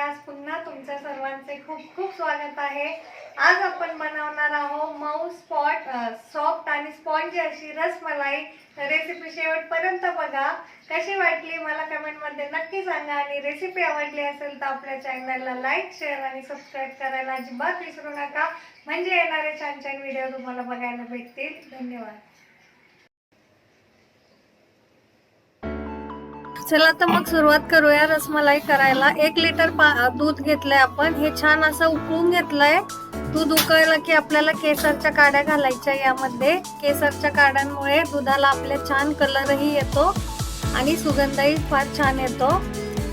आज पुन्हा तुमच्या सर्वांचे खूप खूप स्वागत आहे। आज आपण बनवणार आहोत मऊ सॉफ्ट आणि स्पॉन्जी अशी रसमलाई। रेसिपी शेवटपर्यंत बघा। कशी वाटली मला कमेंट मध्ये नक्की सांगा आणि रेसिपी आवडली असेल तर आपल्या चॅनलला लाईक शेअर आणि सबस्क्राइब करायला अजिबात विसरू नका, म्हणजे येणारे छान छान व्हिडिओ तुम्हाला बघायला भेटतील। धन्यवाद। चला तर मग सुरुवात करूया रसमलाई करायला। 1 लिटर दूध घेतलंय आपण। हे छान असं उकळून घेतलंय। दूध उकळलं की आपल्याला केसरच्या काड्या घालायच्या यामध्ये। केसरच्या काड्यांमुळे दुधाला आपले छान कलरही येतो आणि सुगंधही फार छान येतो।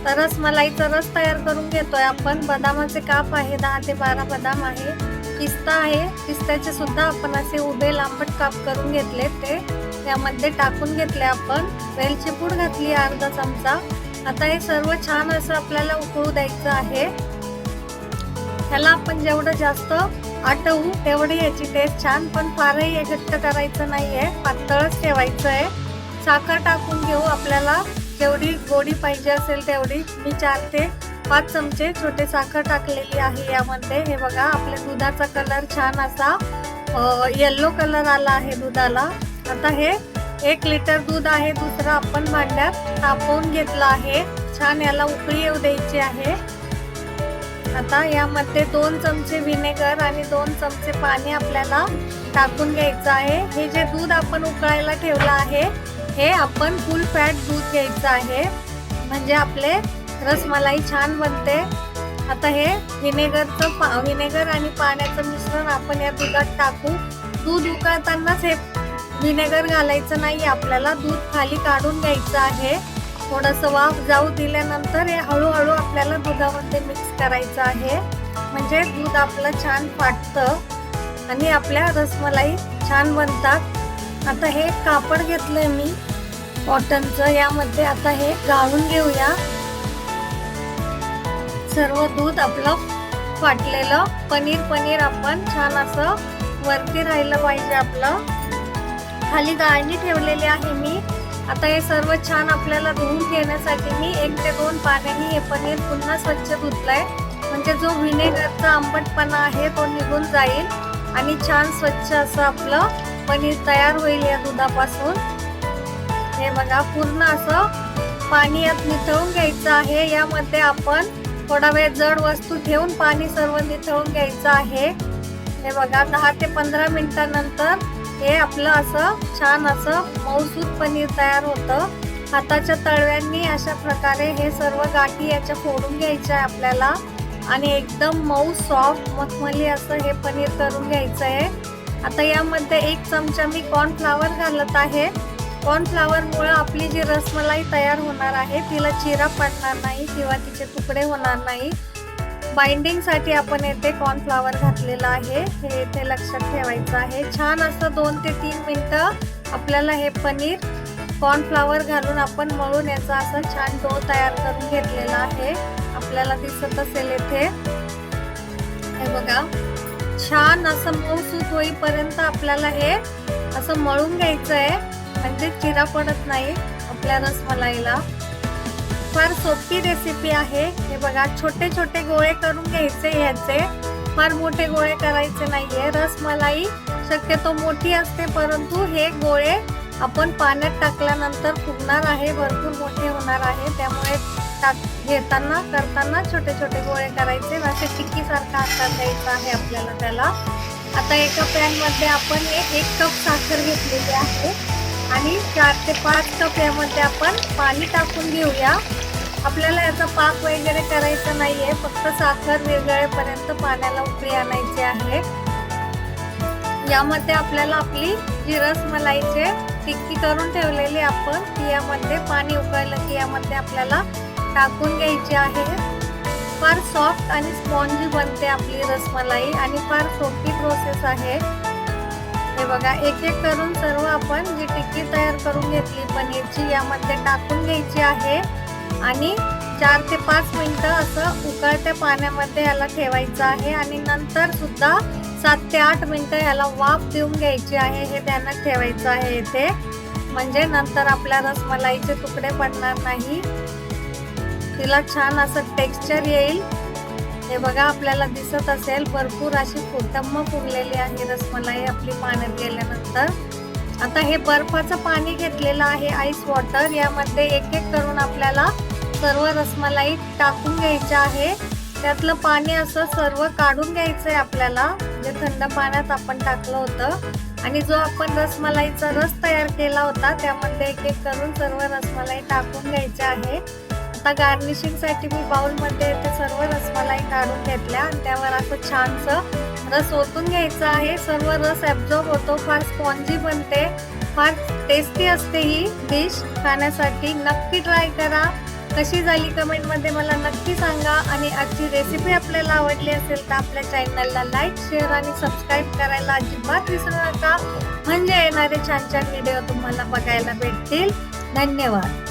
तर रसमलाईचा रस तयार करून घेतोय आपण। बदामाचे काप आहे, 10 ते 12 बदाम आहे, पिस्ता आहे, पिस्त्याचे सुद्धा आपण असे उभे लांबट काप करून घेतले, ते यामध्ये टाकून घेतले आपण। वेलची पूड घातली अर्धा चमचा। आता हे सर्व छान असं आपल्याला उकळू द्यायचं आहे। ह्याला आपण जेवढं जास्त आटवू तेवढी याची टेस्ट छान, पण फारही घट्ट करायचं नाहीये, पातळच ठेवायचं आहे। साखर टाकून घेऊ, आपल्याला जेवढी गोडी पाहिजे असेल तेवढी। मी 4 ते 5 चमचे छोटे साखर टाकलेली आहे यामध्ये। हे बघा आपल्या दुधाचा कलर छान असा येलो कलर आला आहे दुधाला। आता हे 1 लिटर दूध आहे, दुसरं आपण भांड्यात तापवून घेतलं आहे। छान याला उकळी येऊ द्यायची आहे। आता यामध्ये 2 चमचे व्हिनेगर आणि 2 चमचे पाणी आपल्याला टाकून घ्यायचं आहे। हे जे दूध आपण उकळायला ठेवलं आहे हे आपण फुल फॅट दूध घ्यायचं आहे, म्हणजे आपले रसमलाई छान बनते। आता हे व्हिनेगर आणि पाण्याचं मिश्रण आपण या दुधात टाकू। दूध उकळतानाच हे व्हिनेगर घालायचं नाही आपल्याला, दूध खाली काढून घ्यायचं आहे। थोडंसं वाफ जाऊ दिल्यानंतर हे हळूहळू आपल्याला दुधामध्ये मिक्स करायचं आहे, म्हणजे दूध आपलं छान फाटतं आणि आपल्या रसमलाई छान बनतात। आता हे कापड घेतलंय मी कॉटनचं, यामध्ये आता हे गाळून घेऊया। सर्व दूध आपलं फाटलेलं पनीर आपण छान असं वरती राहिलं पाहिजे आपलं। खाली गाळणी ठेवलेली आहे मी। आता हे सर्व छान आपल्याला धुवून घेण्यासाठी मी 1 ते 2 पाण्याने हे पनीर पुन्हा स्वच्छ धुतलंय, म्हणजे जो व्हिनेगरचा आंबटपणा आहे तो निघून जाईल आणि छान स्वच्छ असं आपलं पनीर तयार होईल या दुधापासून। हे बघा पूर्ण असं पाणी यात निथळून घ्यायचं आहे। यामध्ये आपण थोडा वेळ जड वस्तू ठेवून पाणी सर्व निथळून घ्यायचं आहे। हे बघा 10 ते 15 मिनिटांनंतर हे आपलं असं छान असं मऊसूत पनीर तयार होतं। हाताच्या तळव्यांनी अशा प्रकारे हे सर्व गाठी याच्या फोडून घ्यायच्या आहे आपल्याला आणि एकदम मऊ सॉफ्ट मखमली असं हे पनीर करून घ्यायचं आहे। आता यामध्ये 1 चमचा मी कॉर्नफ्लॉवर घालत आहे। कॉर्नफ्लॉवरमुळे आपली जी रसमलाई तयार होणार आहे तिला चिरा पडणार नाही किंवा तिचे तुकडे होणार नाही। बाइंडिंगसाठी आपण येथे कॉर्नफ्लॉवर घातलेला आहे, हे येथे लक्षात ठेवायचं आहे। छान असं 2 ते 3 मिनिटं आपल्याला हे पनीर कॉर्नफ्लॉवर घालून आपण मळून याचा असं छान डो तयार करून घेतलेला आहे, आपल्याला दिसत असेल येथे। हे बघा छान असं मऊसूत होईपर्यंत आपल्याला हे असं मळून घ्यायचं आहे, म्हणजे चिरा पडत नाही आपल्या रसमलाईला। फार सोपी रेसिपी आहे। हे बघा छोटे छोटे गोळे करून घ्यायचे ह्याचे, फार मोठे गोळे करायचे नाहीये। रसमलाई शक्यतो मोठी असते, परंतु हे गोळे आपण पाण्यात टाकल्यानंतर फुगणार आहे, भरपूर मोठे होणार आहे, त्यामुळे करताना छोटे छोटे गोळे करायचे, असे टिक्की सारखा आकार द्यायचा आहे आपल्याला त्याला। आता एका पॅन मध्ये आपण 1 कप साखर घेतलेली आहे आणि 4 ते 5 कप यामध्ये आपण पाणी टाकून घेऊया। आपल्याला याचा पाक वगैरे करायचा नाहीये, फक्त साखर विरघळेपर्यंत पाण्याला उकळी आणायची आहे। यामध्ये आपल्याला आपली जी रसमलाईचे टिक्की करून ठेवलेली आपण ती यामध्ये पाणी उकळलं की यामध्ये आपल्याला टाकून घ्यायची आहे। फार सॉफ्ट आणि स्पॉन्जी बनते आपली रसमलाई आणि फार सोपी प्रोसेस आहे। हे बघा एक एक करून सर्व आपण जी टिक्की तयार करून घेतली पनीरची यामध्ये टाकून घ्यायची आहे आणि 4 ते 5 मिनिटं असं उकळत्या पाण्यामध्ये याला ठेवायचं आहे आणि नंतर सुद्धा 7 ते 8 मिनिटं याला वाफ देऊन घ्यायची आहे, हे ध्यानात ठेवायचं आहे येथे, म्हणजे नंतर आपल्या रसमलाईचे तुकडे पडणार नाही, तिला छान असं टेक्स्चर येईल हे बघा आपल्याला दिसत असेल भरपूर अशी टम्म फुगलेली आहे रसमलाई आपली पाण्यात गेल्यानंतर. आता हे बर्फाचं पाणी घेतलेलं आहे आईस वॉटर, यामध्ये एक एक करून आपल्याला सर्व रसमलाई टाकून घ्यायची आहे. त्यातलं पाणी असं सर्व काढून घ्यायचंय आपल्याला, जे थंड पाण्यात आपण टाकलं होतं. आणि जो आपण रसमलाईचा रस तयार केला होता त्यामध्ये एक एक करून सर्व रसमलाई टाकून घ्यायची आहे. आता गार्निशिंग साठी मी बाउल मध्ये ते सर्व रसमलाई काढून घेतल्या आणि त्यावर असं छानसं रस ओतून घ्यायचं आहे. सर्व रस ऍब्झॉर्ब होतो, फार स्पॉन्जी बनते, फार टेस्टी असते ही डिश खाण्यासाठी. नक्की ट्राय करा. कशी झाली कमेंट मध्ये मला नक्की सांगा. आणि आजची रेसिपी आपल्याला आवडली असेल तर आपल्या चॅनलला लाईक, शेअर आणि सबस्क्राईब करायला अजिबात विसरू नका, म्हणजे येणारे छान छान व्हिडिओ तुम्हाला बघायला भेटतील. धन्यवाद.